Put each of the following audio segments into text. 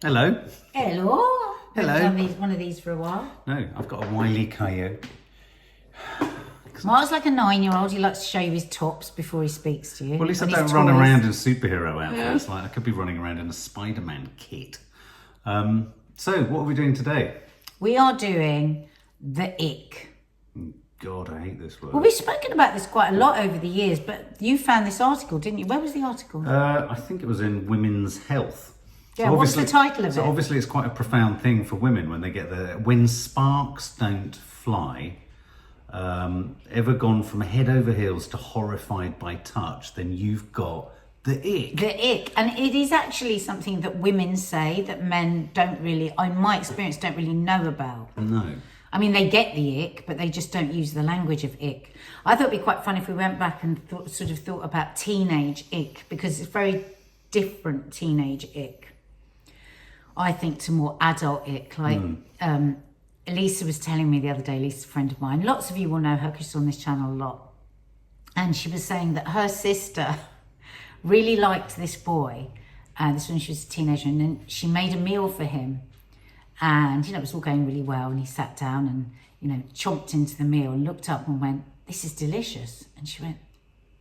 Hello. Hello. Hello. Haven't done one of these for a while. No, I've got a wily coyote. Mark's like a 9-year-old. He likes to show you his tops before he speaks to you. Well, at least I and don't his run toys. around in superhero outfits. Like I could be running around in a Spider-Man kit. So, what are we doing today? We are doing the ick. God, I hate this word. Well, we've spoken about this quite a lot over the years, but you found this article, didn't you? Where was the article? I think it was in Women's Health. Yeah, what's the title of it? So obviously it's quite a profound thing for women when they get when sparks don't fly. Ever gone from head over heels to horrified by touch, then you've got the ick. The ick. And it is actually something that women say that men don't really, in my experience, don't really know about. No. I mean, they get the ick, but they just don't use the language of ick. I thought it'd be quite fun if we went back and thought about teenage ick, because it's very different teenage ick, I think, to more adult ick. Like Elisa was telling me the other day, Lisa's a friend of mine. Lots of you will know her because she's on this channel a lot. And she was saying that her sister really liked this boy. This was when she was a teenager. And then she made a meal for him. And, it was all going really well. And he sat down and, chomped into the meal and looked up and went, "This is delicious." And she went,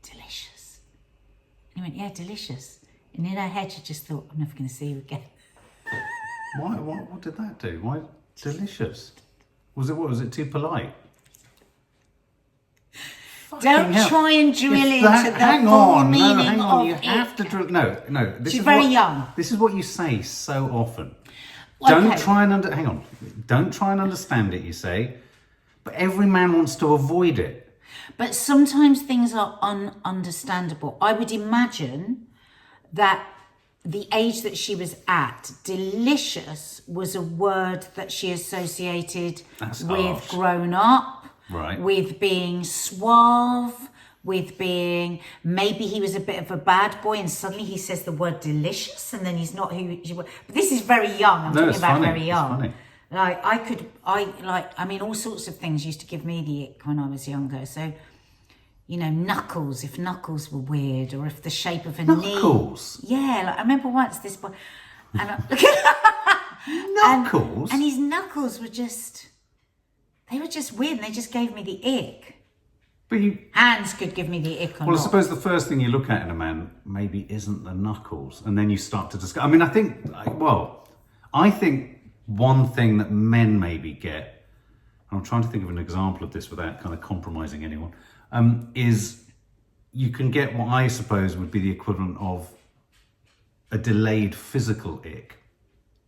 "Delicious?" And he went, "Yeah, delicious." And in her head, she just thought, "I'm never going to see you again." Why? What did that do? Why delicious? Was it too polite? Don't try and drill into the hang full on, meaning hang on. of You have ick. to drill. No. She's very young. This is what you say so often. Okay. Don't try and hang on. Don't try and understand it. You say, but every man wants to avoid it. But sometimes things are ununderstandable. I would imagine that the age that she was at, delicious was a word that she associated with grown up, right? With being suave, with being, maybe he was a bit of a bad boy and suddenly he says the word delicious and then he's not who she was. But this is very young. I'm talking about funny. very young. It's Like, all sorts of things used to give me the ick when I was younger. So, knuckles, if knuckles were weird, or if the shape of a knee. Knuckles? Yeah, like I remember once this boy. And Knuckles? And his knuckles were just weird, and they just gave me the ick. But Hands could give me the ick or Well, not. I suppose the first thing you look at in a man maybe isn't the knuckles, and then you start to discuss. I mean, I think one thing that men maybe get, and I'm trying to think of an example of this without kind of compromising anyone, is you can get what I suppose would be the equivalent of a delayed physical ick.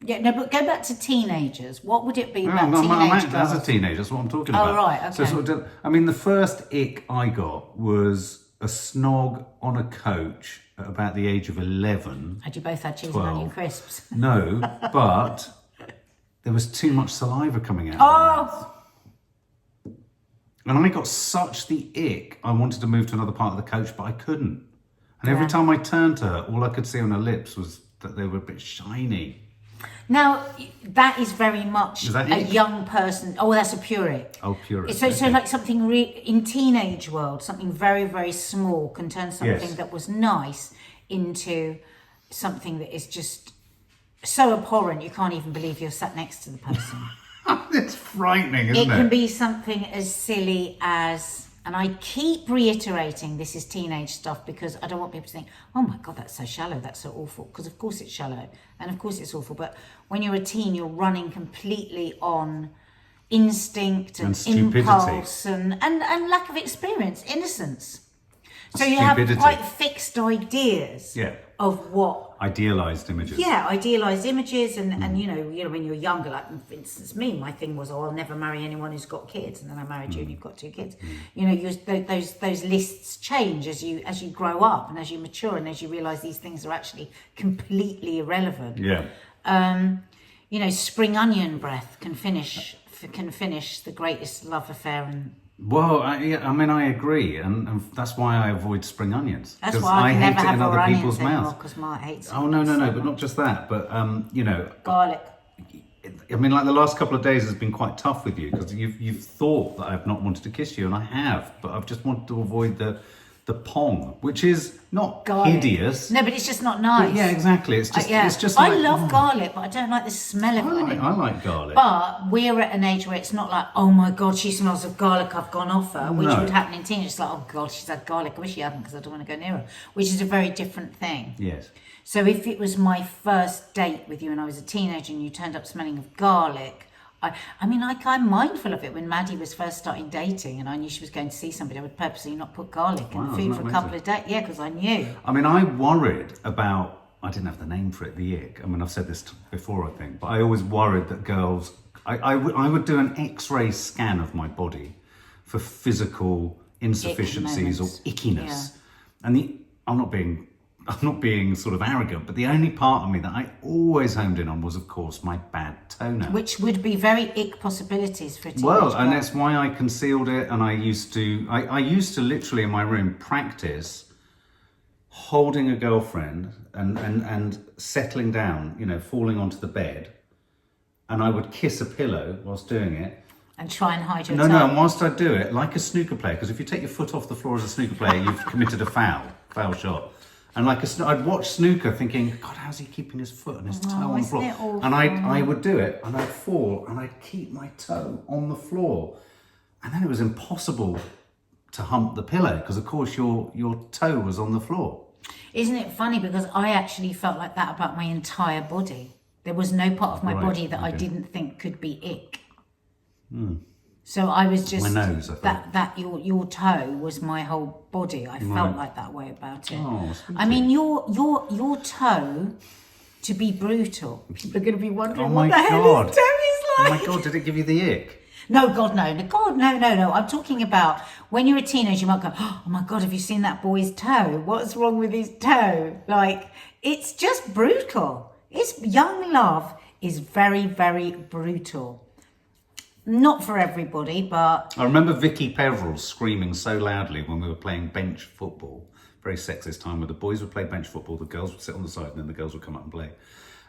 Yeah, no, but go back to teenagers. What would it be about I'm teenage as a girls? teenager, that's what I'm talking about. Oh, right, okay. So the first ick I got was a snog on a coach at about the age of 11. Had you both had cheese 12. and onion crisps? No, but there was too much saliva coming out. Oh! And I got such the ick, I wanted to move to another part of the coach, but I couldn't. And every time I turned to her, all I could see on her lips was that they were a bit shiny. Now, that is very much that a ick? young person. Oh, that's a pure ick. Oh, pure. So like something in teenage world, something very, very small can turn something that was nice into something that is just so abhorrent you can't even believe you're sat next to the person. It's frightening, isn't it? It can be something as silly as, and I keep reiterating this is teenage stuff because I don't want people to think, "Oh my God, that's so shallow, that's so awful." Because of course it's shallow and of course it's awful. But when you're a teen, you're running completely on instinct and impulse and lack of experience, innocence. So you have quite fixed ideas of what. Idealised images. Yeah, idealised images, and when you're younger, like for instance, me, my thing was, I'll never marry anyone who's got kids, and then I married you, and you've got 2 kids. Those lists change as you grow up and as you mature, and as you realise these things are actually completely irrelevant. Yeah. Spring onion breath can finish the greatest love affair and. Well, I agree, and that's why I avoid spring onions. That's why I can hate never it have in other onions people's anymore mouths. because Mark hates it. Oh no, but not just that, but Garlic. Like the last couple of days has been quite tough with you because you've thought that I've not wanted to kiss you, and I have, but I've just wanted to avoid the the pong, which is not Garlic. hideous. No, but it's just not nice. Yeah, exactly. It's just, Yeah. it's just I like, love garlic, but I don't like the smell of it. I like garlic. But we're at an age where it's not like, oh my God, she smells of garlic, I've gone off her, which No. would happen in teenagers. It's like, oh God, she's had garlic, I wish she hadn't because I don't want to go near her, which is a very different thing. Yes. So if it was my first date with you and I was a teenager and you turned up smelling of garlic, I'm mindful of it. When Maddie was first starting dating and I knew she was going to see somebody, I would purposely not put garlic in Wow, food isn't for that a couple of days. Yeah, because I knew. I mean, I worried about, I didn't have the name for it, the ick. I mean, I've said this before, I think, but I always worried that girls, I would do an X-ray scan of my body for physical insufficiencies or ickiness. Yeah. And I'm not being sort of arrogant, but the only part of me that I always homed in on was, of course, my bad toenail. Which would be very ick possibilities for a teenage Well, girl. and that's why I concealed it, and I used to literally in my room practice holding a girlfriend and settling down, falling onto the bed, and I would kiss a pillow whilst doing it. And try and hide your No, toe. and whilst I do it, like a snooker player, because if you take your foot off the floor as a snooker player, you've committed a foul shot. And I'd watch snooker thinking, God, how's he keeping his foot and his toe on the floor? Isn't it awful? And I would do it, and I'd fall, and I'd keep my toe on the floor. And then it was impossible to hump the pillow, because of course your toe was on the floor. Isn't it funny? Because I actually felt like that about my entire body. There was no part of my body that I didn't think could be ick. So I was just My nose, I thought. that your toe was my whole body. I felt like that way about it. Oh, sweetie. I mean, your toe, to be brutal. People are going to be wondering Oh what my the hell God. his toe is Oh like. my God, did it give you the ick? No, God, no. God, no. I'm talking about when you're a teenager, you might go, oh my God, have you seen that boy's toe? What's wrong with his toe? Like, it's just brutal. Young love is very, very brutal. Not for everybody, but... I remember Vicky Peverell screaming so loudly when we were playing bench football. Very sexist time where the boys would play bench football, the girls would sit on the side, and then the girls would come up and play.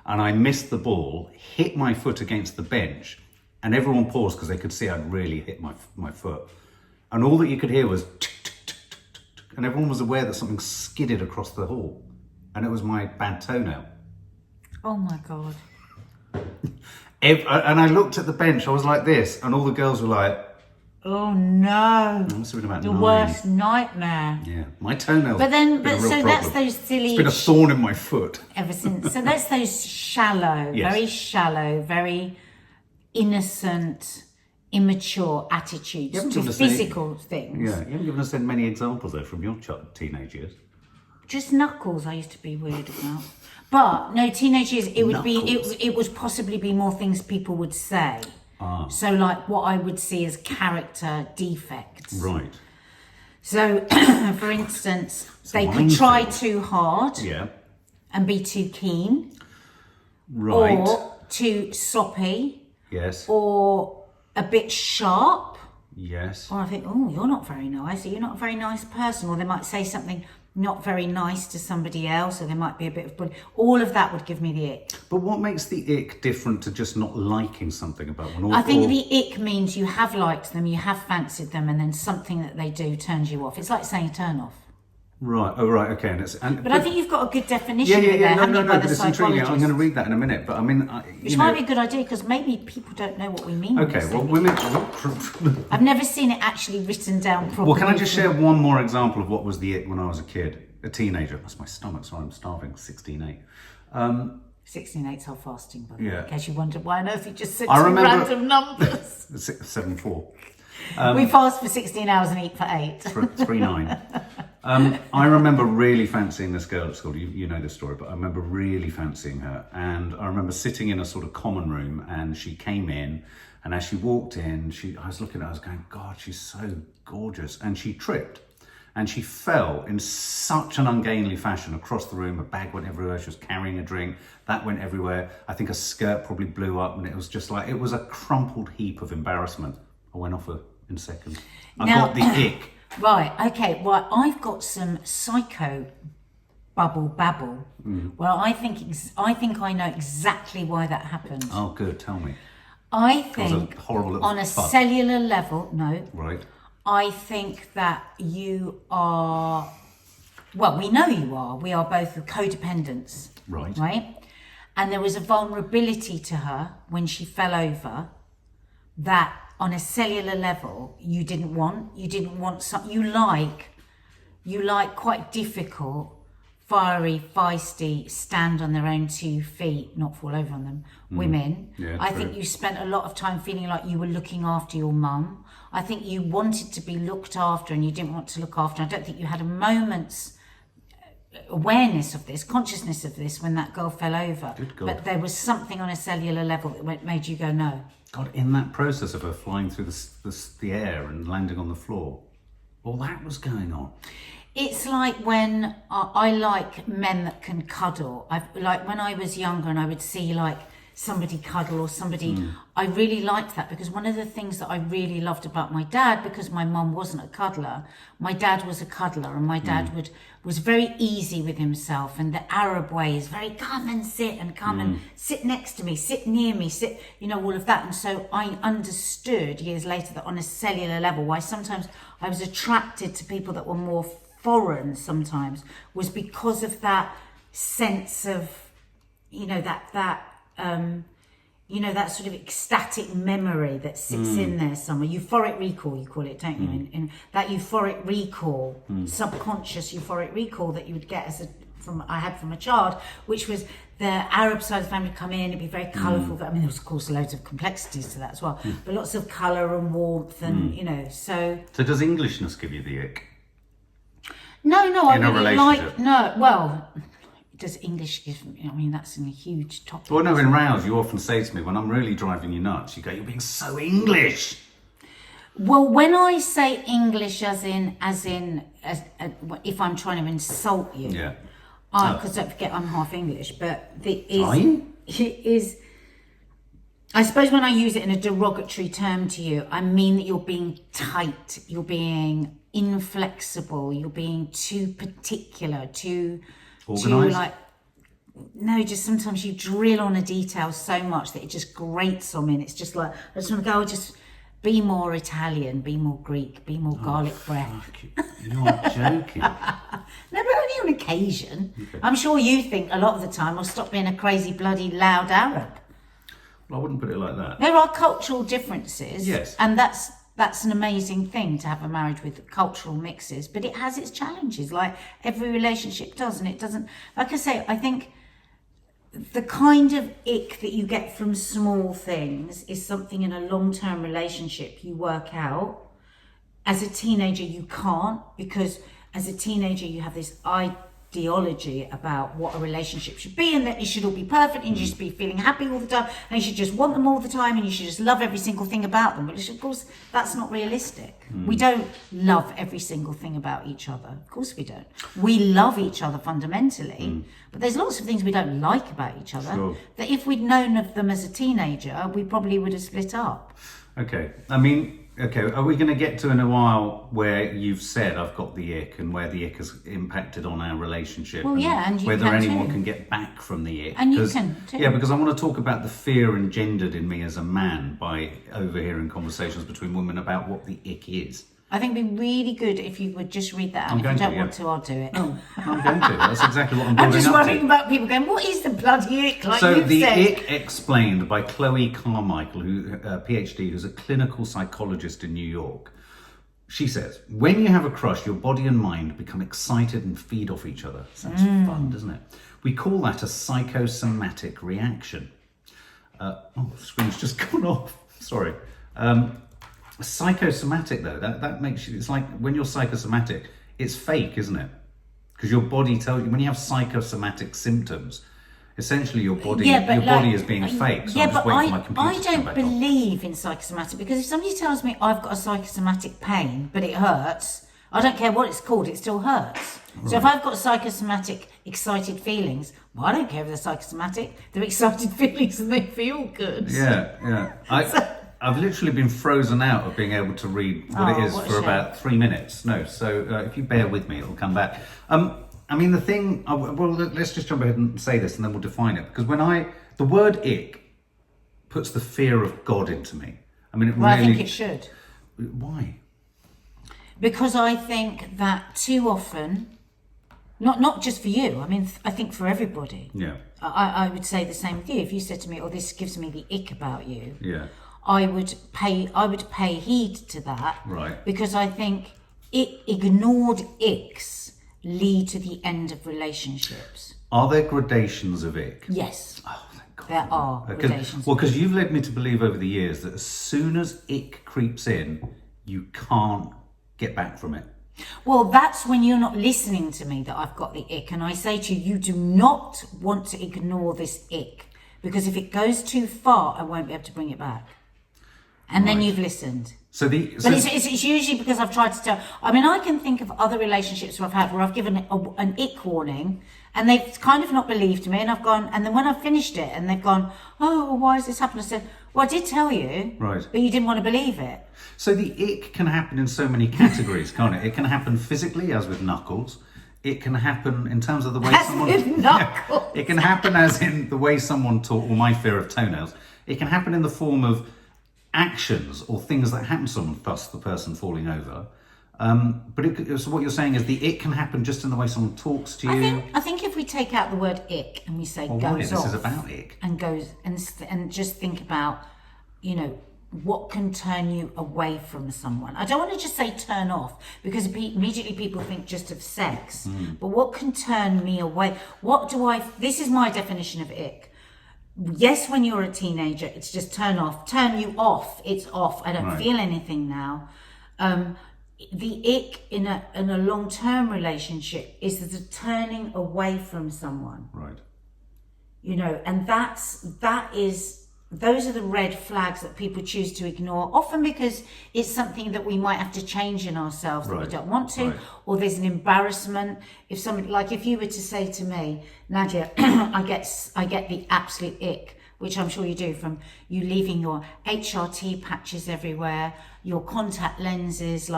And I missed the ball, hit my foot against the bench, and everyone paused because they could see I'd really hit my foot. And all that you could hear was tick, tick, tick, tick, tick, tick, and everyone was aware that something skidded across the hall. And it was my bad toenail. Oh my God. And I looked at the bench, I was like this, and all the girls were like, Oh no. it must have been about The 9. worst nightmare. Yeah, my toenail. But then, been a real so problem. that's those silly... It's been a thorn in my foot. Ever since. So that's those shallow, very innocent, immature attitudes haven't to given us any- physical things. Yeah, you haven't given us many examples though from your teenage years. Just knuckles I used to be weird about. But no, teenage years, it would be, Knuckles. it would possibly be more things people would say. So like what I would see as character defects. Right. So for instance, they could minefield. try too hard Yeah. and be too keen. Right. Or too soppy. Yes. Or a bit sharp. Yes. Or I think, oh, you're not very nice, or you're not a very nice person. Or they might say something not very nice to somebody else, or there might be a bit of bullying. All of that would give me the ick. But what makes the ick different to just not liking something about one? I think the ick means you have liked them, you have fancied them, and then something that they do turns you off. It's like saying turn off. Right. Oh, right. Okay. But I think you've got a good definition Yeah. of it there, haven't you, by But the it's intriguing. I'm psychologist. going to read that in a minute. But I mean, Which might be a good idea, because maybe people don't know what we mean. when Okay. we say Well, it. women. I've never seen it actually written down properly. Well, can I just share one more example of what was the ick when I was a kid, a teenager? That's my stomach. Sorry, I'm starving. 16:8. 16/8's whole fasting, by the way, Yeah. in case you wondered why on earth you just said I some remember- random numbers. 7-4. We fast for 16 hours and eat for 8. 3-9. I remember really fancying this girl at school. You know this story, but I remember really fancying her. And I remember sitting in a sort of common room, and she came in, and as she walked in, I was looking at her, I was going, God, she's so gorgeous. And she tripped, and she fell in such an ungainly fashion across the room. Her bag went everywhere. She was carrying a drink. That went everywhere. I think her skirt probably blew up, and it was just like, it was a crumpled heap of embarrassment. I went off her in seconds. I Now- got the ick. Right, okay, well, I've got some psycho babble. Well, I think I know exactly why that happened. Oh, good. Tell me. I was a think horrible little on a fuck. cellular level, no, Right. I think that you are, well, we know you are. We are both codependents. Right. Right? And there was a vulnerability to her when she fell over that on a cellular level you didn't want something you like quite difficult, fiery, feisty, stand on their own 2 feet, not fall over on them, women. Yeah, I true. think you spent a lot of time feeling like you were looking after your mum. I think you wanted to be looked after and you didn't want to look after. I don't think you had a moment's awareness of this, consciousness of this when that girl fell over. Good God. But there was something on a cellular level that made you go, no. God, in that process of her flying through the air and landing on the floor, all that was going on. It's like when I like men that can cuddle. Like when I was younger and I would see like somebody cuddle or somebody, I really liked that, because one of the things that I really loved about my dad, because my mum wasn't a cuddler, my dad was a cuddler, and my dad was very easy with himself, and the Arab way is very come and sit and come and sit next to me, sit near me, sit, you know, all of that. And so I understood years later that on a cellular level why sometimes I was attracted to people that were more foreign sometimes, was because of that sense of, you know, that sort of ecstatic memory that sits in there somewhere. Euphoric recall, you call it, don't you? In that euphoric recall, subconscious euphoric recall that you would get I had from a child, which was the Arab side of the family would come in, it'd be very colourful. I mean, there was of course loads of complexities to that as well, but lots of colour and warmth and, you know, so... So does Englishness give you the ick? No, I In a really relationship? well, does English give me, I mean, that's a huge topic. Well, no, in rows, you often say to me, when I'm really driving you nuts, you go, you're being so English. Well, when I say English as if I'm trying to insult you, Yeah. because don't forget I'm half English, but Are you? it is, I suppose when I use it in a derogatory term to you, I mean that you're being tight, you're being inflexible, you're being too particular, too Organised? like, no, just sometimes you drill on a detail so much that it just grates on me, and it's just like, I just want to go, just be more Italian, be more Greek, be more garlic breath. You're joking. No, but only on occasion. Okay. I'm sure you think a lot of the time, I'll stop being a crazy bloody loud Arab. Well, I wouldn't put it like that. There are cultural differences. Yes. And that's an amazing thing to have a marriage with cultural mixes, but it has its challenges, like every relationship does, and it doesn't, like I say, I think the kind of ick that you get from small things is something in a long-term relationship you work out. As a teenager, you can't, because as a teenager, you have this ideology about what a relationship should be, and that it should all be perfect, and you should be feeling happy all the time, and you should just want them all the time, and you should just love every single thing about them. But of course, that's not realistic. We don't love every single thing about each other. Of course we don't. We love each other fundamentally, but there's lots of things we don't like about each other. Sure. That if we'd known of them as a teenager, we probably would have split up. Okay. I mean, okay, are we going to get to in a while where you've said I've got the ick, and where the ick has impacted on our relationship? Well, yeah, and you whether can anyone too. can get back from the ick. And you 'Cause- can too. Yeah, because I want to talk about the fear engendered in me as a man by overhearing conversations between women about what the ick is. I think it'd be really good if you would just read that out. I'm If you going don't to, want yeah. to, I'll do it. No, I'm going to. That's exactly what I'm I'm building just up worrying to. about people going, what is the bloody ick? Like So you've the said. ick explained by Chloe Carmichael, who PhD, who's a clinical psychologist in New York. She says, when you have a crush, your body and mind become excited and feed off each other. Sounds fun, doesn't it? We call that a psychosomatic reaction. The screen's just gone off. Sorry. Psychosomatic, though, that makes you, it's like when you're psychosomatic, it's fake, isn't it? Because your body tells you, when you have psychosomatic symptoms, essentially your body is being fake. So I'm just waiting for my computer I to come don't back on. believe in psychosomatic, because if somebody tells me I've got a psychosomatic pain, but it hurts, I don't care what it's called, it still hurts. Right. So if I've got psychosomatic excited feelings, well, I don't care if they're psychosomatic, they're excited feelings and they feel good. Yeah. I've literally been frozen out of being able to read what it is for about 3 minutes. No, so if you bear with me, it'll come back. I mean, the thing, well, let's just jump ahead and say this and then we'll define it. Because the word ick puts the fear of God into me. I mean, it Well, really... I think it should. Why? Because I think that too often, not just for you, I mean, I think for everybody. Yeah. I would say the same with you. If you said to me, "Oh, this gives me the ick about you," Yeah. I would pay heed to that. Right. Because I think ignored icks lead to the end of relationships. Are there gradations of ick? Yes. Oh, thank God. There are gradations. Well, because you've led me to believe over the years that as soon as ick creeps in, you can't get back from it. Well, that's when you're not listening to me that I've got the ick. And I say to you, you do not want to ignore this ick. Because if it goes too far, I won't be able to bring it back. And then you've listened. But it's usually because I've tried to tell. I mean, I can think of other relationships where I've had where I've given an ick warning and they've kind of not believed me, and I've gone, and then when I've finished it and they've gone, "Oh, well, why has this happened?" I said, "Well, I did tell you, right, but you didn't want to believe it." So the ick can happen in so many categories, can't it? It can happen physically, as with knuckles. It can happen in terms of the way with knuckles. It can happen as in the way someone talks, or my fear of toenails. It can happen in the form of actions or things that happen to someone, thus the person falling over. So what you're saying is the ick can happen just in the way someone talks to you. I think if we take out the word ick and we say goes off. This is about ick. And goes and just think about, what can turn you away from someone. I don't want to just say turn off, because immediately people think just of sex. But what can turn me away? This is my definition of ick. Yes, when you're a teenager, it's just turn you off. It's off. I don't feel anything now. The ick in a long-term relationship is the turning away from someone. Right. And those are the red flags that people choose to ignore, often because it's something that we might have to change in ourselves that we don't want to, or there's an embarrassment. If you were to say to me, "Nadia, I get the absolute ick," which I'm sure you do, from you leaving your HRT patches everywhere, your contact lenses,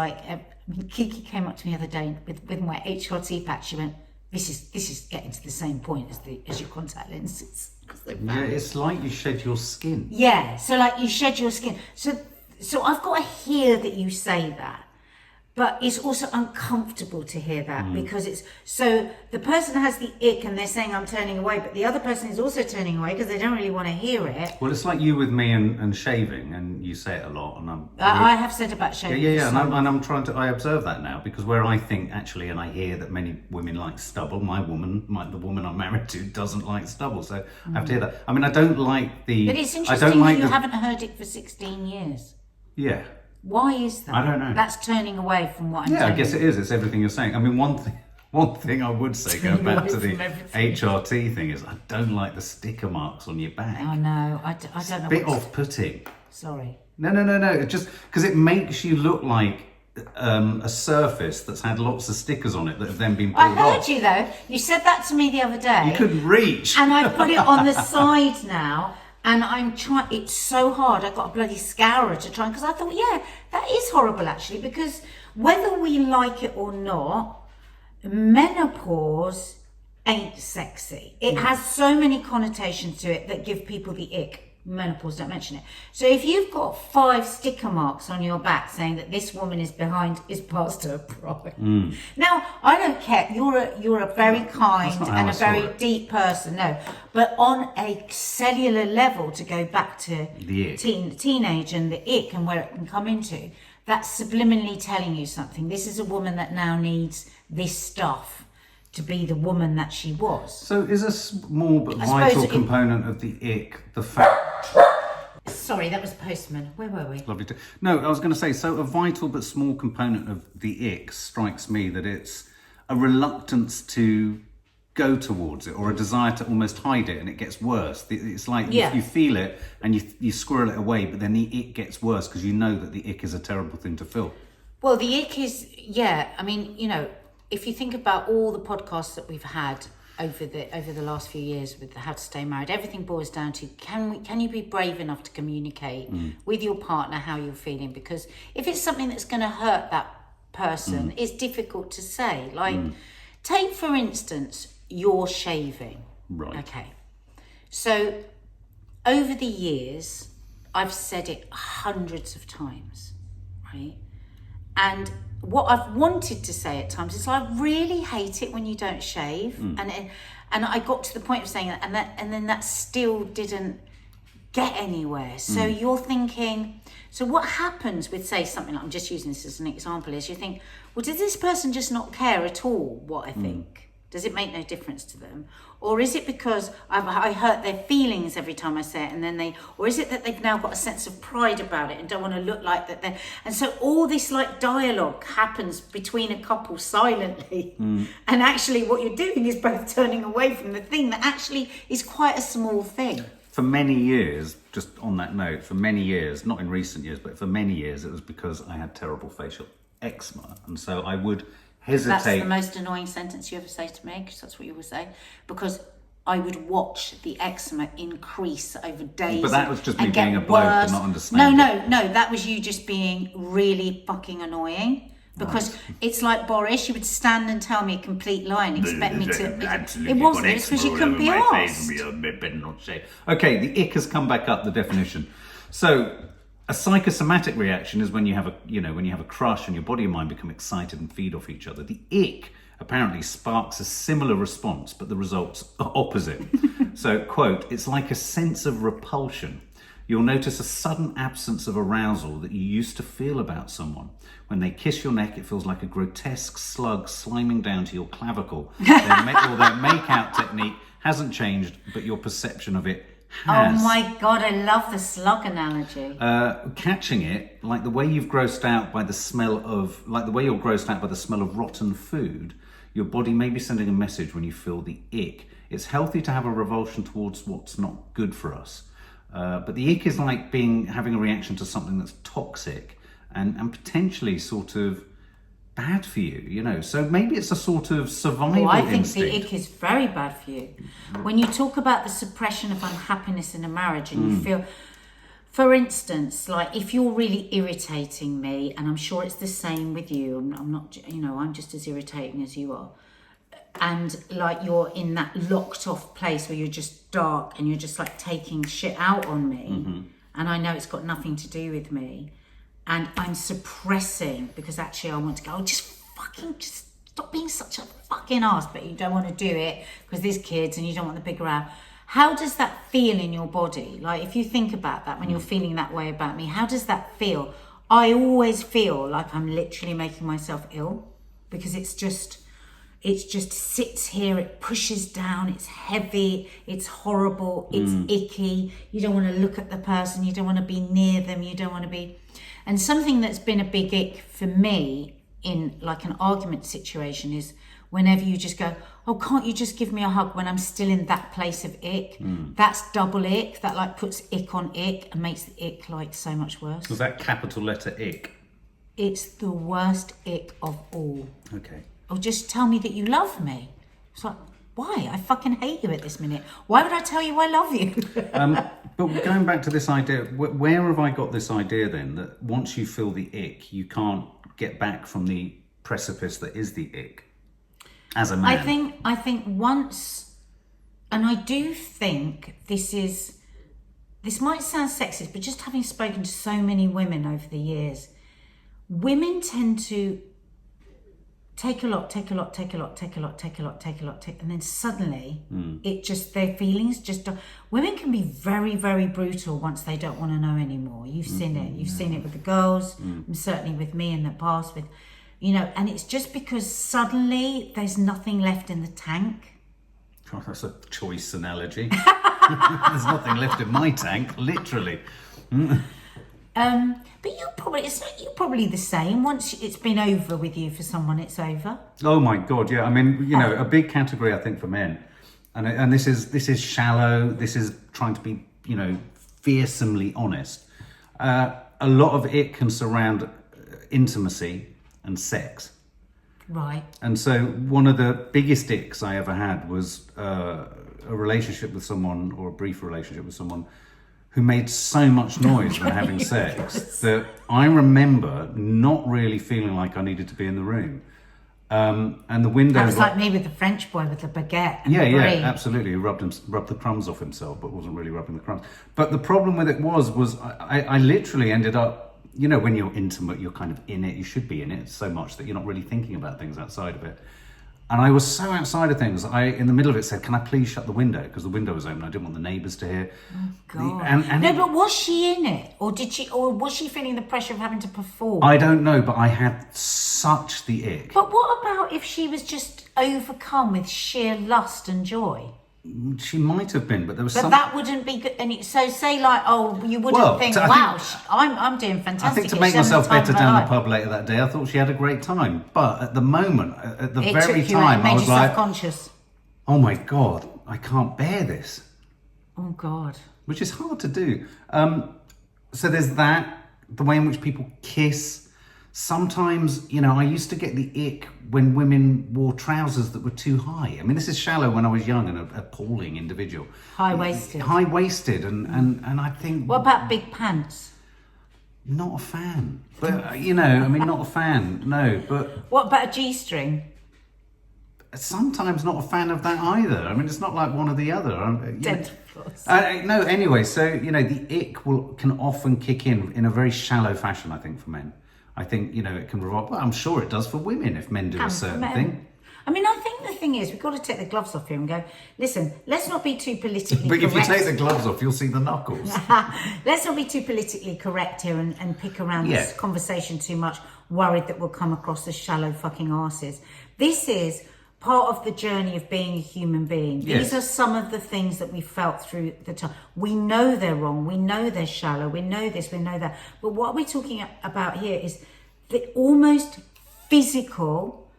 Kiki came up to me the other day with my HRT patch. She went, this is getting to the same point as your contact lenses. Yeah, it's like you shed your skin. Yeah, so you shed your skin. So I've got to hear that you say that, but it's also uncomfortable to hear that, because it's so the person has the ick and they're saying I'm turning away, but the other person is also turning away because they don't really want to hear it. Well, it's like you with me and shaving, and you say it a lot, and I have said about shaving. Yeah, I observe that now, because where I think actually, and I hear that many women like stubble, the woman I'm married to doesn't like stubble, so I have to hear that. I mean, I don't like the. But it's interesting that you haven't heard it for 16 years. Yeah. Why is that? I don't know. That's turning away from what I'm telling you. Yeah, I guess it is. It's everything you're saying. I mean, one thing I would say, going back to the HRT thing, is I don't like the sticker marks on your back. Oh, no. I don't know. It's a bit off-putting. Sorry. No. It's just because it makes you look like a surface that's had lots of stickers on it that have then been pulled off. I heard you, though. You said that to me the other day. You couldn't reach. And I put it on the side now. And I'm trying, it's so hard. I got a bloody scourer to try, because I thought, yeah, that is horrible actually, because whether we like it or not, menopause ain't sexy. It has so many connotations to it that give people the ick. Menopause, don't mention it. So if you've got 5 sticker marks on your back saying that this woman is past her prime. Now, I don't care. You're a very kind and a very deep person. No, but on a cellular level, to go back to the teenage and the ick and where it can come into, that's subliminally telling you something. This is a woman that now needs this stuff to be the woman that she was. So is a small but vital component of the ick the fact... Sorry, that was postman. Where were we? Lovely. No, I was going to say, so a vital but small component of the ick strikes me that it's a reluctance to go towards it, or a desire to almost hide it, and it gets worse. It's like you feel it and you squirrel it away, but then the ick gets worse because you know that the ick is a terrible thing to feel. Well, the ick is, I mean, if you think about all the podcasts that we've had over the last few years with How to Stay Married, everything boils down to can you be brave enough to communicate with your partner how you're feeling? Because if it's something that's going to hurt that person, it's difficult to say. Take for instance, you're shaving. Right. Okay. So over the years, I've said it hundreds of times, right? And what I've wanted to say at times is I really hate it when you don't shave, and I got to the point of saying that, and then that still didn't get anywhere. So you're thinking, so what happens with, say, something like, I'm just using this as an example, is you think, well, does this person just not care at all what I think? Does it make no difference to them? Or is it because I hurt their feelings every time I say it, and then or is it that they've now got a sense of pride about it and don't want to look like that? And so all this like dialogue happens between a couple silently. And actually what you're doing is both turning away from the thing that actually is quite a small thing. For many years, just on that note, for many years, not in recent years, but for many years, it was because I had terrible facial eczema. And so I would hesitate. That's the most annoying sentence you ever say to me, because that's what you will say. Because I would watch the eczema increase over days. But that was just me being a bloke and not understanding. No, that was you just being really fucking annoying. Because it's like Boris, you would stand and tell me a complete lie and expect me to. It wasn't, it's because you couldn't be asked. Okay, the ick has come back up, the definition. So, a psychosomatic reaction is when you have a crush and your body and mind become excited and feed off each other. The ick apparently sparks a similar response, but the results are opposite. So, quote, it's like a sense of repulsion. You'll notice a sudden absence of arousal that you used to feel about someone. When they kiss your neck, it feels like a grotesque slug sliming down to your clavicle. Their make-out technique hasn't changed, but your perception of it has. Oh my God, I love the slug analogy. Catching it, like the way you're grossed out by the smell of rotten food, your body may be sending a message when you feel the ick. It's healthy to have a revulsion towards what's not good for us. But the ick is like having a reaction to something that's toxic and potentially sort of bad for you, so maybe it's a sort of survival instinct. The ick is very bad for you. When you talk about the suppression of unhappiness in a marriage and you feel, for instance, like if you're really irritating me, and I'm sure it's the same with you, I'm not, I'm just as irritating as you are, and like you're in that locked off place where you're just dark and you're just like taking shit out on me, and I know it's got nothing to do with me, and I'm suppressing because actually I want to go, just stop being such a fucking ass, but you don't want to do it because there's kids and you don't want the big row. How does that feel in your body? Like if you think about that when you're feeling that way about me, how does that feel? I always feel like I'm literally making myself ill, because it just sits here, it pushes down, it's heavy, it's horrible, it's icky. You don't want to look at the person, you don't want to be near them, you don't want to be. And something that's been a big ick for me in like an argument situation is whenever you just go, oh, can't you just give me a hug when I'm still in that place of ick? That's double ick, that like puts ick on ick and makes the ick like so much worse. Was that capital letter ick? It's the worst ick of all. Okay. Or just tell me that you love me. It's like, why? I fucking hate you at this minute. Why would I tell you I love you? But going back to this idea, where have I got this idea then that once you feel the ick, you can't get back from the precipice that is the ick as a man? I think once, and I do think this might sound sexist, but just having spoken to so many women over the years, women tend to take a lot, and then suddenly their feelings just, women can be very, very brutal once they don't want to know anymore. You've seen it with the girls, and certainly with me in the past, and it's just because suddenly there's nothing left in the tank. Oh, that's a choice analogy. There's nothing left in my tank, literally. But you're probably the same. Once it's been over with you for someone, it's over. Oh my God, yeah. I mean, a big category I think for men, and this is shallow. This is trying to be, fearsomely honest. A lot of it can surround intimacy and sex. Right. And so one of the biggest icks I ever had was a relationship with someone, or a brief relationship with someone, who made so much noise when having sex that I remember not really feeling like I needed to be in the room. And the window... That was like me with the French boy with the baguette and the brie. Yeah, absolutely. He rubbed the crumbs off himself, but wasn't really rubbing the crumbs. But the problem with it was I literally ended up you know, when you're intimate, you're kind of in it. You should be in it so much that you're not really thinking about things outside of it. And I was so outside of things. I, in the middle of it, said, "Can I please shut the window?" Because the window was open. I didn't want the neighbours to hear. Oh God! No, but was she in it, or did she, or was she feeling the pressure of having to perform? I don't know, but I had such the ick. But what about if she was just overcome with sheer lust and joy? She might have been, but there was But some. that wouldn't be good. And so say like, oh, you wouldn't Well, think, I wow, think- I'm doing fantastic. I think to It's make having myself the time better of my down the life. pub later that day, I thought she had a great time. But at the moment, at the It very took you out, time, it made I you was like, self-conscious. "Oh my God, I can't bear this," Oh God. which is hard to do. So there's that, the way in which people kiss. Sometimes, you know, I used to get the ick when women wore trousers that were too high. I mean, this is shallow when I was young and an appalling individual. High-waisted. High-waisted, and I think... What about big pants? Not a fan. But, you know, I mean, not a fan, no. But What about a G-string? sometimes not a fan of that either. I mean, it's not like one or the other. Dental floss. No, anyway, so, you know, the ick can often kick in a very shallow fashion, I think, for men. I think, you know, it can revolve. Well, I'm sure it does for women if men do a And for certain men. thing. I mean, I think the thing is, we've got to take the gloves off here and go, listen, let's not be too politically But if you correct. take the gloves off, you'll see the knuckles. Let's not be too politically correct here and pick around this Yeah. conversation too much, worried that we'll come across as shallow fucking arses. This is part of the journey of being a human being. Yes. These are some of the things that we felt through the time. We know they're wrong. We know they're shallow. We know this, we know that. But what we're talking about here is the almost physical,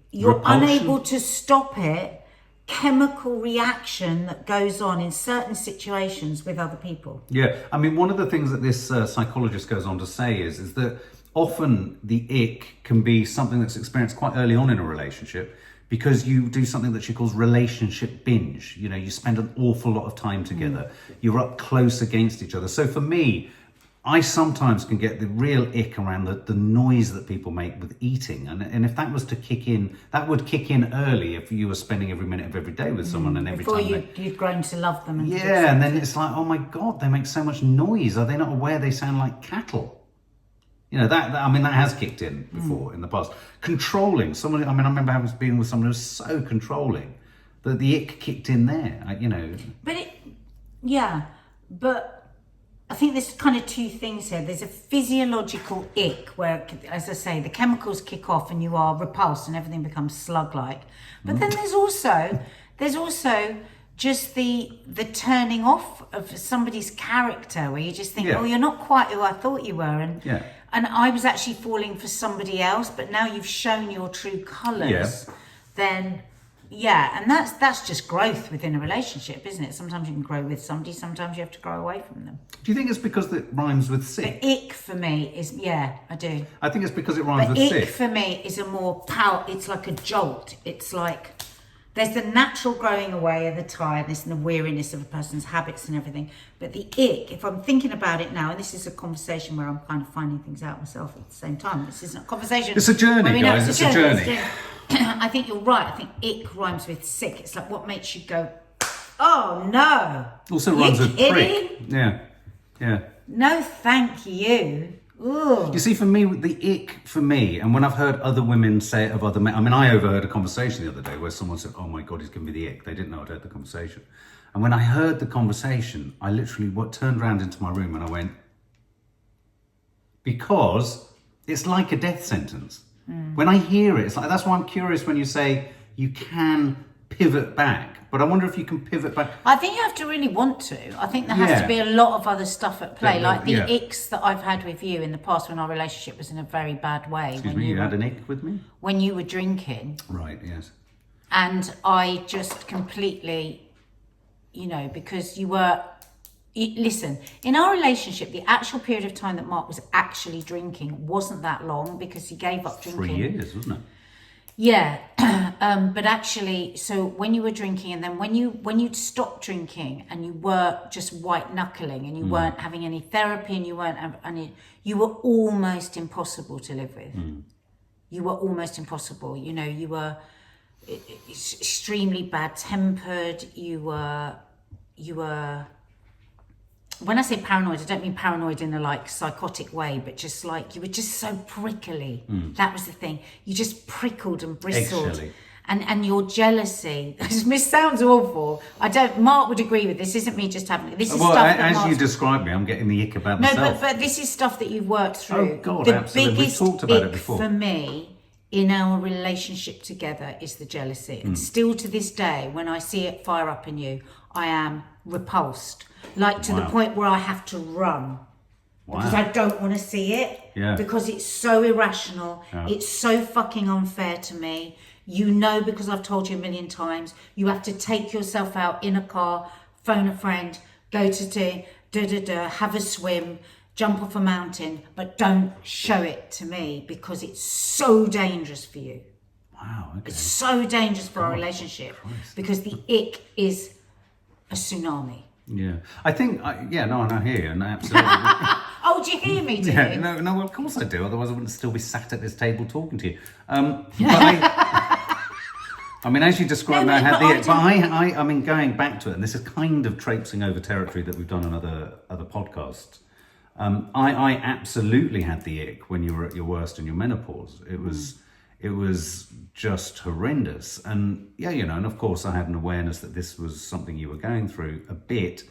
you're Repulsion. unable to stop it, chemical reaction that goes on in certain situations with other people. Yeah, I mean, one of the things that this psychologist goes on to say is that often the ick can be something that's experienced quite early on in a relationship because you do something that she calls relationship binge. You know, you spend an awful lot of time together. You're up close against each other. So for me, I sometimes can get the real ick around the noise that people make with eating. And if that was to kick in, that would kick in early if you were spending every minute of every day with someone and every Before time you'd grown to love them. And yeah, and then it's like, oh my God, they make so much noise. Are they not aware they sound like cattle? You know, that I mean, that has kicked in before in the past. Controlling someone. I mean, I remember having been with someone who was so controlling that the ick kicked in there. You know. But I think there's kind of two things here. There's a physiological ick where, as I say, the chemicals kick off and you are repulsed and everything becomes slug-like. But then there's also just the turning off of somebody's character where you just think, Yeah. oh, you're not quite who I thought you were. And Yeah. and I was actually falling for somebody else, but now you've shown your true colours, then yeah, and that's just growth within a relationship, isn't it? Sometimes you can grow with somebody, sometimes you have to grow away from them. Do you think it's because it rhymes with sick? The ick for me is, yeah, I do. I think it's because it rhymes But with ick sick. for me is a more power, it's like a jolt. It's like, there's the natural growing away of the tiredness and the weariness of a person's habits and everything. But the ick, if I'm thinking about it now, and this is a conversation where I'm kind of finding things out myself at the same time. This isn't a conversation. It's a journey, where we know guys, it's a journey. I think you're right. I think ick rhymes with sick. It's like what makes you go, oh no. Also You rhymes with kidding? prick. Yeah, yeah. No, thank you. Ooh. You see, for me, the ick for me, and when I've heard other women say it of other men, I mean, I overheard a conversation the other day where someone said, oh my God, he's giving me the ick. They didn't know I'd heard the conversation. And when I heard the conversation, I literally turned around into my room and I went, because it's like a death sentence. When I hear it, it's like, that's why I'm curious when you say you can pivot back. But I wonder if you can pivot back. I think you have to really want to. I think there has to be a lot of other stuff at play, like the icks that I've had with you in the past when our relationship was in a very bad way. Excuse me, you had an ick with me? When you were drinking. Right, yes. And I just completely, you know, because you were... Listen, in our relationship, the actual period of time that Mark was actually drinking wasn't that long because he gave up drinking. 3 years, wasn't it? Yeah, but actually, so when you were drinking and then when you'd stopped drinking and you were just white knuckling and you weren't having any therapy and you weren't any, you were almost impossible to live with. You were almost impossible. You know, you were extremely bad tempered. You were when I say paranoid, I don't mean paranoid in a like psychotic way, but just like you were just so prickly. That was the thing. You just prickled and bristled. Eggshelly. And your jealousy, this sounds awful. Mark would agree with this. Isn't me just having this is Well, stuff that as you Mark's- describe me, I'm getting the ick about No, myself. but this is stuff that you've worked through. Oh, God, the absolutely. We've biggest talked about it ick before. for me in our relationship together is the jealousy. And still to this day, when I see it fire up in you, I am repulsed. Like to the Wow. point where I have to run. Because I don't want to see it. Yeah. Because it's so irrational. Yeah. It's so fucking unfair to me. You know, because I've told you a million times, you have to take yourself out in a car, phone a friend, go to have a swim, jump off a mountain, but don't show it to me because it's so dangerous for you. Wow, okay. It's so dangerous for our relationship because the ick is a tsunami. Yeah. I think, I hear you, and absolutely. Oh, do you hear me, do Yeah, you? no, of course I do. Otherwise, I wouldn't still be sat at this table talking to you. I mean, as you described, No, I had but the. But I mean, going back to it, and this is kind of traipsing over territory that we've done on other podcasts. I absolutely had the ick when you were at your worst in your menopause. It was just horrendous, and and of course, I had an awareness that this was something you were going through a bit.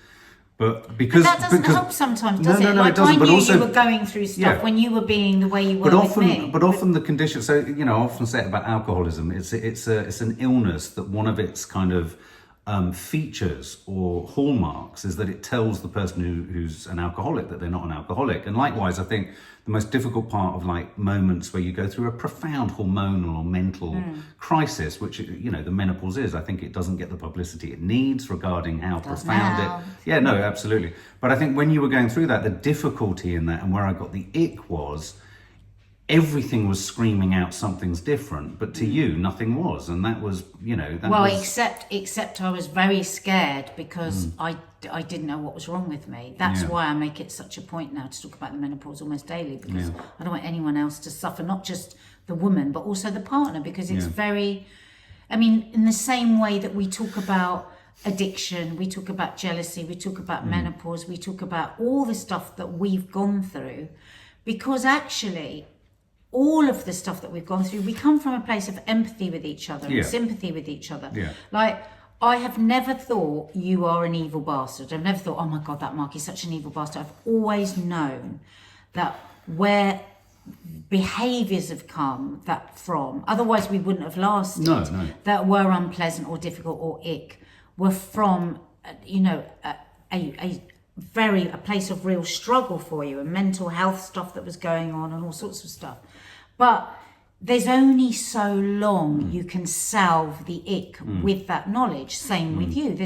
But because That doesn't help sometimes, does no, it? no, Like it doesn't. I But knew also, you were going through stuff when you were being the way you were with me. But often the condition. So I often say it about alcoholism. It's an illness that one of its kind of features or hallmarks is that it tells the person who's an alcoholic that they're not an alcoholic. And likewise, I think the most difficult part of like moments where you go through a profound hormonal or mental crisis, which the menopause is, I think it doesn't get the publicity it needs regarding how profound now. it. Yeah, no, absolutely. But I think when you were going through that, the difficulty in that and where I got the ick was everything was screaming out something's different, but to you nothing was, and that was except I was very scared because I didn't know what was wrong with me. That's why I make it such a point now to talk about the menopause almost daily, because I don't want anyone else to suffer, not just the woman but also the partner, because it's very, I mean, in the same way that we talk about addiction, we talk about jealousy, we talk about menopause, we talk about all the stuff that we've gone through, because actually all of the stuff that we've gone through, we come from a place of empathy with each other and sympathy with each other. Yeah. Like, I have never thought you are an evil bastard. I've never thought, oh my God, that Mark is such an evil bastard. I've always known that where behaviours have come from, otherwise we wouldn't have lasted, that were unpleasant or difficult or ick, were from, a place of real struggle for you and mental health stuff that was going on and all sorts of stuff. But there's only so long you can salve the ick with that knowledge. Same with you.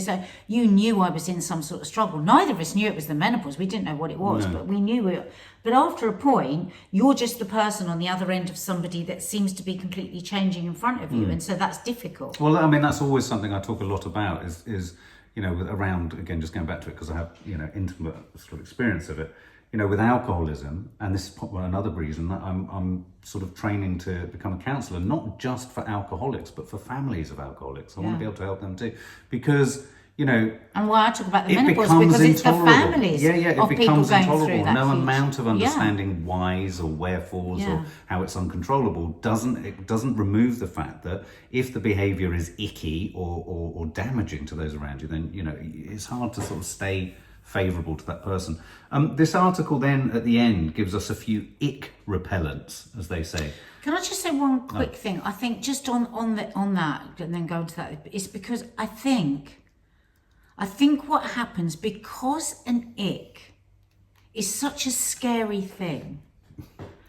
You knew I was in some sort of struggle. Neither of us knew it was the menopause. We didn't know what it was, but we knew it. But after a point, you're just the person on the other end of somebody that seems to be completely changing in front of you. And so that's difficult. Well, I mean, that's always something I talk a lot about is around, again, just going back to it because I have, intimate sort of experience of it, with alcoholism, and this is another reason that I'm sort of training to become a counsellor, not just for alcoholics, but for families of alcoholics. I want to be able to help them too, because, and why I talk about the menopause, because it's the families it of people becomes going intolerable. through that. No amount of understanding whys or wherefores or how it's uncontrollable doesn't remove the fact that if the behaviour is icky or damaging to those around you, then it's hard to sort of stay favourable to that person. This article then at the end gives us a few ick repellents, as they say. Can I just say one quick thing? I think just on that, and then go into that, it's because I think what happens, because an ick is such a scary thing,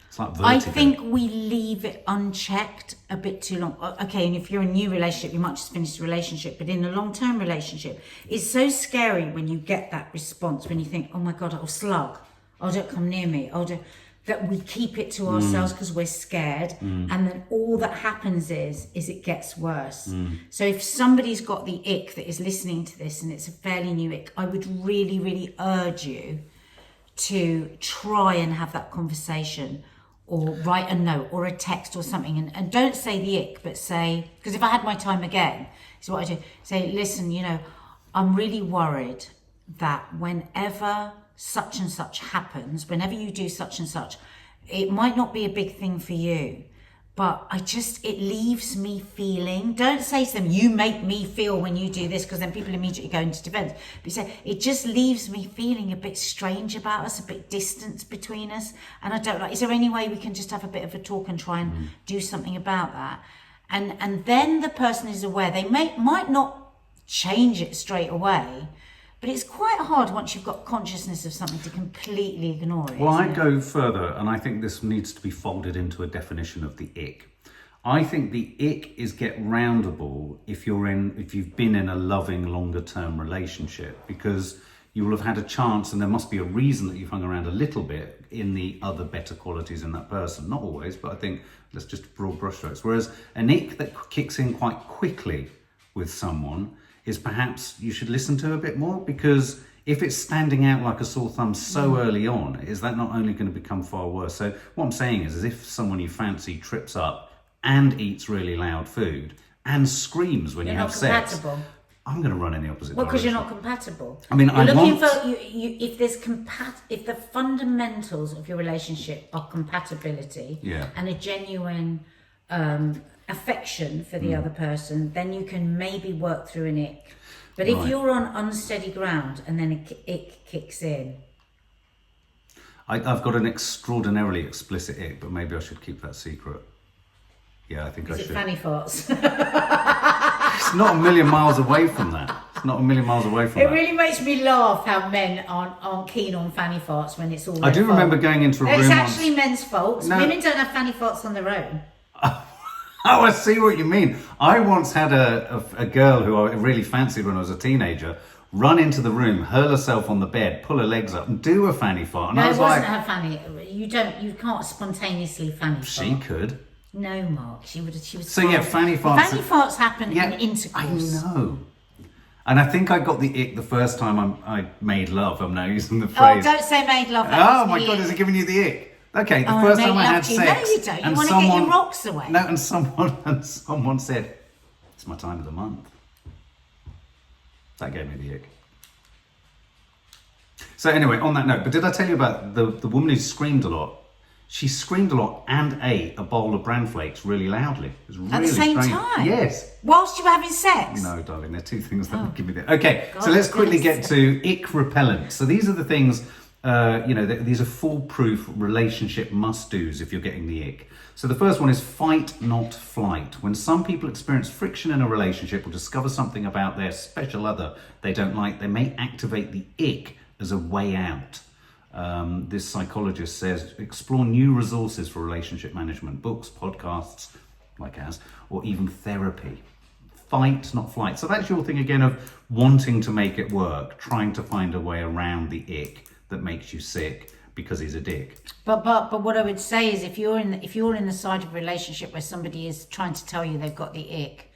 it's like I vertigo. think we leave it unchecked a bit too long. Okay, and if you're in a new relationship, you might just finish the relationship. But in a long-term relationship, it's so scary when you get that response, when you think, oh my God, oh slug, oh don't come near me, that we keep it to ourselves because we're scared. And then all that happens is it gets worse. So if somebody's got the ick that is listening to this and it's a fairly new ick, I would really, really urge you to try and have that conversation, or write a note or a text or something, and don't say the ick, but say, because if I had my time again, is what I do, say, listen, I'm really worried that whenever such and such happens, whenever you do such and such, it might not be a big thing for you, but it leaves me feeling, don't say to them, you make me feel when you do this, because then people immediately go into defense. But you say, it just leaves me feeling a bit strange about us, a bit distance between us. And I don't like, is there any way we can just have a bit of a talk and try and do something about that? And then the person is aware. They might not change it straight away, but it's quite hard once you've got consciousness of something to completely ignore it. Well, I'd go further, and I think this needs to be folded into a definition of the ick. I think the ick is get roundable if you've been in a loving, longer-term relationship, because you will have had a chance, and there must be a reason that you've hung around a little bit in the other better qualities in that person. Not always, but I think that's just broad brushstrokes. Whereas an ick that kicks in quite quickly with someone is perhaps you should listen to a bit more, because if it's standing out like a sore thumb so early on, is that not only going to become far worse? So what I'm saying is if someone you fancy trips up and eats really loud food and screams when you have sex, compatible. I'm going to run in the opposite Well, because direction. you're not compatible. I mean, you're looking for if there's if the fundamentals of your relationship are compatibility and a genuine affection for the other person, then you can maybe work through an ick. But if you're on unsteady ground and then an ick kicks in, I've got an extraordinarily explicit ick, but maybe I should keep that secret. Yeah, I think I should. Is it fanny farts? It's not a million miles away from that. It's not a million miles away from that. It really makes me laugh how men aren't keen on fanny farts when it's all I do remember going into a room It's once. actually men's faults. No. Women don't have fanny farts on their own. Oh, I see what you mean. I once had a girl who I really fancied when I was a teenager run into the room, hurl herself on the bed, pull her legs up and do a fanny fart. And No, I was it wasn't like, her fanny. You can't spontaneously fanny fart. she could. No, Mark. She was. So yeah, fanny farts. Fanny farts happen Yeah, in intercourse. I know. And I think I got the ick the first time I made love. I'm now using the Oh, phrase. don't say made love. Oh my God, is it giving you the ick? Okay, the first time I had sex. No, you don't. You and want to get your rocks away. No, and someone said, it's my time of the month. That gave me the ick. So anyway, on that note, but did I tell you about the woman who screamed a lot? She screamed a lot and ate a bowl of bran flakes really loudly. It was really At the same strange. time? Yes. Whilst you were having sex? No, darling, they're two things that would give me the... Okay, God, so let's quickly goodness. get to ick repellent. So these are the things, these are foolproof relationship must-dos if you're getting the ick. So the first one is fight, not flight. When some people experience friction in a relationship or discover something about their special other they don't like, they may activate the ick as a way out. This psychologist says, explore new resources for relationship management, books, podcasts, like ours, or even therapy. Fight, not flight. So that's your thing again of wanting to make it work, trying to find a way around the ick that makes you sick because he's a dick. But what I would say is if you're in the side of a relationship where somebody is trying to tell you they've got the ick,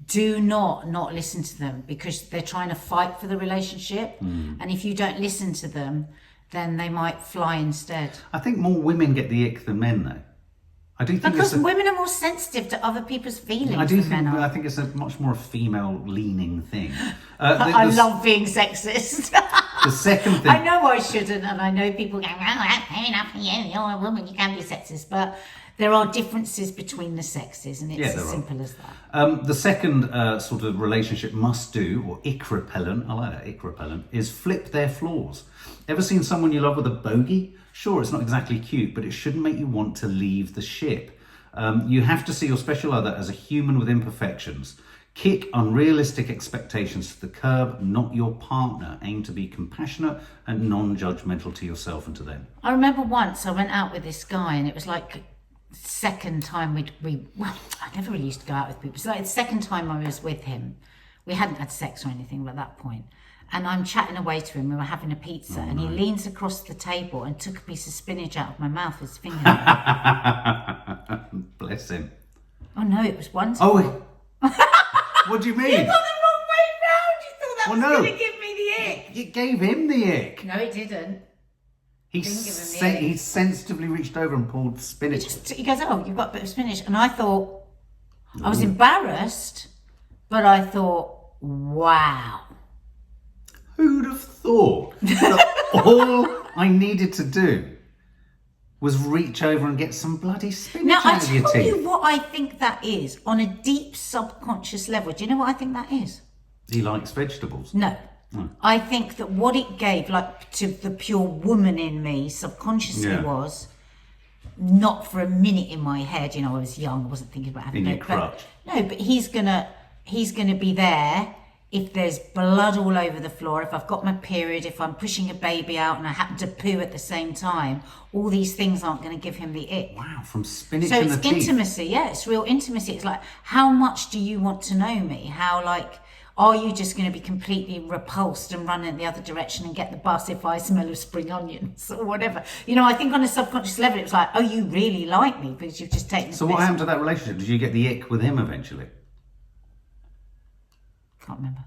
do not listen to them, because they're trying to fight for the relationship. And if you don't listen to them, then they might fly instead. I think more women get the ick than men, though. I do think Because women are more sensitive to other people's feelings. I do than think. men are. I think it's a much more female-leaning thing. I love being sexist. The second thing. I know I shouldn't, and I know people go, "Oh, that's fair enough for you. You're a woman, you can be sexist." But there are differences between the sexes, and it's as simple as that. The second sort of relationship must-do, or ick repellent, I like that, ick repellent, is flip their flaws. Ever seen someone you love with a bogey? Sure, it's not exactly cute, but it shouldn't make you want to leave the ship. You have to see your special other as a human with imperfections. Kick unrealistic expectations to the curb, not your partner. Aim to be compassionate and non-judgmental to yourself and to them. I remember once I went out with this guy, and it was like second time well, I never really used to go out with people. So like the second time I was with him, we hadn't had sex or anything at that point. And I'm chatting away to him, we were having a pizza, and he leans across the table and took a piece of spinach out of my mouth with his finger. Bless him. Oh no, it was one time. Oh, what do you mean? You got the wrong way round. You thought that was going to give me the ick. It gave him the ick. No, it didn't. He sensitively reached over and pulled spinach. He goes, "Oh, you've got a bit of spinach." And I thought, I was embarrassed, but I thought, wow. Who'd have thought that all I needed to do was reach over and get some bloody spinach Now, I out of your tell teeth? you what I think that is on a deep subconscious level. Do you know what I think that is? He likes vegetables. No. I think that what it gave, like, to the pure woman in me subconsciously Yeah. was, not for a minute in my head, you know, I was young, I wasn't thinking about having In your but- crutch. No, but he's gonna be there if there's blood all over the floor, if I've got my period, if I'm pushing a baby out and I happen to poo at the same time. All these things aren't going to give him the ick. Wow, from spinach So in it's the teeth. intimacy, yeah, it's real intimacy. It's like, how much do you want to know me? How, like, are you just going to be completely repulsed and run in the other direction and get the bus if I smell of spring onions or whatever? You know, I think on a subconscious level, it was like, oh, you really like me because you've just taken So the what piss. happened to that relationship? Did you get the ick with him eventually? Can't remember.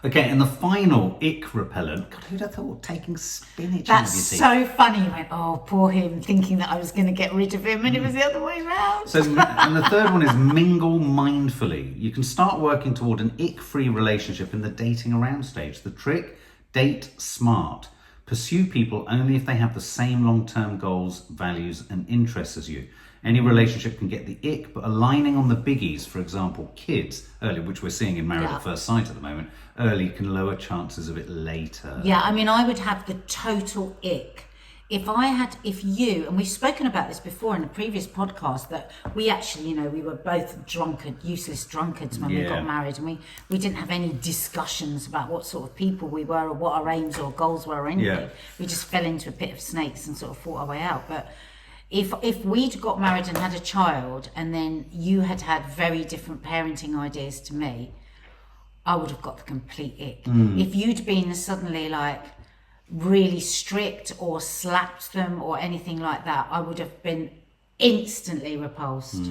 Okay, and the final ick repellent. God, who'd have thought taking spinach out of That's your teeth? so funny. You went, oh, poor him, thinking that I was going to get rid of him, and it was the other way around. So, and the third one is mingle mindfully. You can start working toward an ick-free relationship in the dating around stage. The trick, date smart. Pursue people only if they have the same long-term goals, values, and interests as you. Any relationship can get the ick, but aligning on the biggies, for example, kids, early, which we're seeing in Married Yeah. at First Sight at the moment, early can lower chances of it later. Yeah, I mean, I would have the total ick. If you, and we've spoken about this before in a previous podcast, that we actually, you know, we were both useless drunkards when we Yeah. got married, and we didn't have any discussions about what sort of people we were or what our aims or goals were or anything. Yeah. We just fell into a pit of snakes and sort of fought our way out. But if we'd got married and had a child, and then you had very different parenting ideas to me, I would have got the complete ick. If you'd been suddenly like really strict or slapped them or anything like that, I would have been instantly repulsed.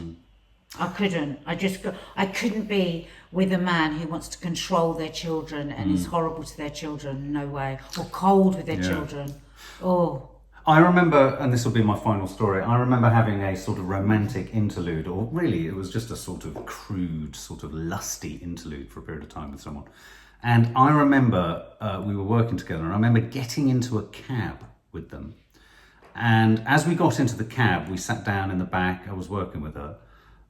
I couldn't. I couldn't be with a man who wants to control their children and is horrible to their children. No way. Or cold with their Yeah. children. Oh. I remember, and this will be my final story, I remember having a sort of romantic interlude, or really it was just a sort of crude, sort of lusty interlude for a period of time with someone. And I remember we were working together, and I remember getting into a cab with them. And as we got into the cab, we sat down in the back, I was working with her,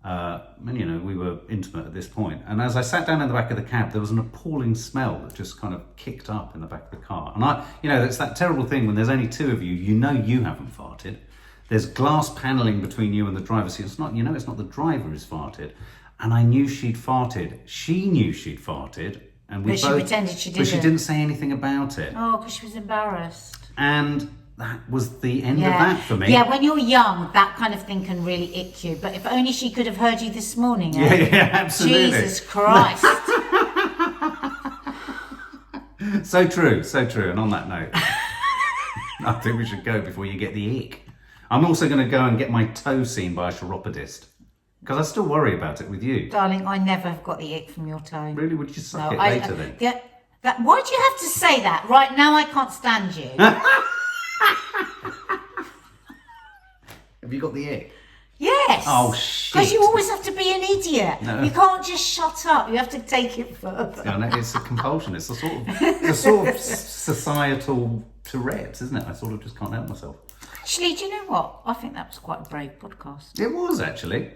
and you know, we were intimate at this point. And as I sat down in the back of the cab, there was an appalling smell that just kind of kicked up in the back of the car. And it's that terrible thing when there's only two of you, you know you haven't farted. There's glass paneling between you and the driver's seat. It's not the driver who's farted. And I knew she'd farted. She knew she'd farted. And we But she both, pretended she But she didn't. didn't say anything about it. Oh, because she was embarrassed. And that was the end of that for me. Yeah, when you're young, that kind of thing can really ick you. But if only she could have heard you this morning. Yeah, yeah, absolutely. Jesus Christ. So true, so true. And on that note, I think we should go before you get the ick. I'm also going to go and get my toe seen by a chiropodist, because I still worry about it with you. Darling, I never have got the ick from your toe. Really? Would you suck No, it later then? Yeah, why do you have to say that? Right now I can't stand you. Have you got the ick? Yes. Oh, shit. Because you always have to be an idiot. No. You can't just shut up. You have to take it further. Yeah, no, it's a compulsion. It's a sort of societal Tourette's, isn't it? I sort of just can't help myself. Actually, do you know what? I think that was quite a brave podcast. It was, actually.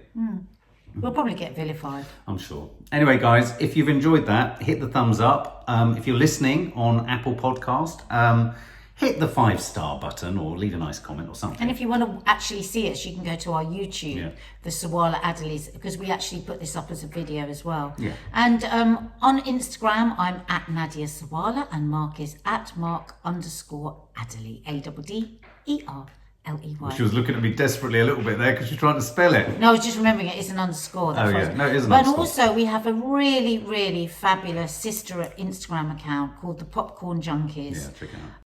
We'll probably get vilified. I'm sure. Anyway, guys, if you've enjoyed that, hit the thumbs up. If you're listening on Apple Podcast, hit the 5-star button or leave a nice comment or something. And if you want to actually see us, you can go to our YouTube, Yeah. the Sawalha-Adderleys, because we actually put this up as a video as well. Yeah. And on Instagram, I'm at Nadia Sawalha, and Mark is at Mark_Adderley, ADDERLEY. She was looking at me desperately a little bit there because she's trying to spell it. No, I was just remembering it is an underscore. That's Oh, what I yeah. was- No, it is an But underscore. also, we have a really, really fabulous sister Instagram account called the Popcorn Junkies. Yeah, check it